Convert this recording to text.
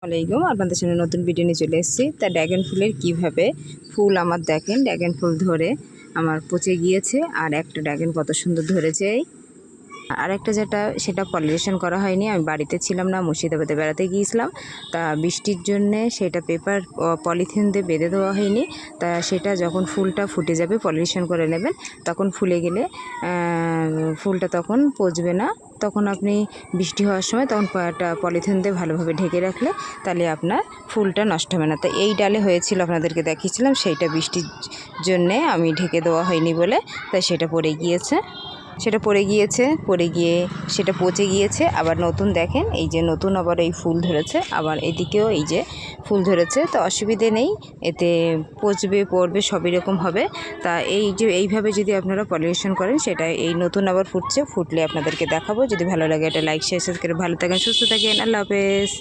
আলাইকুম, আপনাদের সামনে নতুন ভিডিও নিয়ে চলে এসেছি। তা ড্র্যাগন ফুলের কিভাবে ফুল আমার দেখেন, ড্র্যাগন ফুল ধরে আমার পচে গিয়েছে, আর একটা ড্র্যাগন কত সুন্দর ধরেছে। আর একটা সেটা পলিনেশন করা হয়নি, আমি বাড়িতে ছিলাম না, মুর্শিদাবাদে বেড়াতে গিয়েছিলাম। তা বৃষ্টির জন্যে সেটা পেপার পলিথিন দিয়ে বেঁধে দেওয়া হয়নি। তা সেটা যখন ফুলটা ফুটে যাবে, পলিনেশন করে নেবেন, তখন ফুলে গেলে ফুলটা তখন পচবে না। তখন আপনি বৃষ্টি হওয়ার সময় তখন একটা পলিথিন দিয়ে ভালোভাবে ঢেকে রাখলে তাহলে আপনার ফুলটা নষ্ট হবে না। তো এই ডালে হয়েছিল, আপনাদেরকে দেখিয়েছিলাম, সেইটা বৃষ্টির জন্যে আমি ঢেকে দেওয়া হয়নি বলে তাই সেটা পড়ে গিয়েছে। পড়ে গিয়ে সেটা পচে গিয়েছে। আবার নতুন দেখেন, এই যে নতুন আবার এই ফুল ধরেছে, আবার এদিকেও এই যে ফুল ধরেছে। তো অসুবিধে নেই, এতে পড়বে সবই রকম হবে। তা এইভাবে যদি আপনারা পলিনেশন করেন, সেটা এই নতুন আবার ফুটলে আপনাদেরকে দেখাবো। যদি ভালো লাগে এটা লাইক শেয়ার সাবস্ক্রাইব, ভালো থাকেন, সুস্থ থাকেন, আল্লাহ হাফেজ।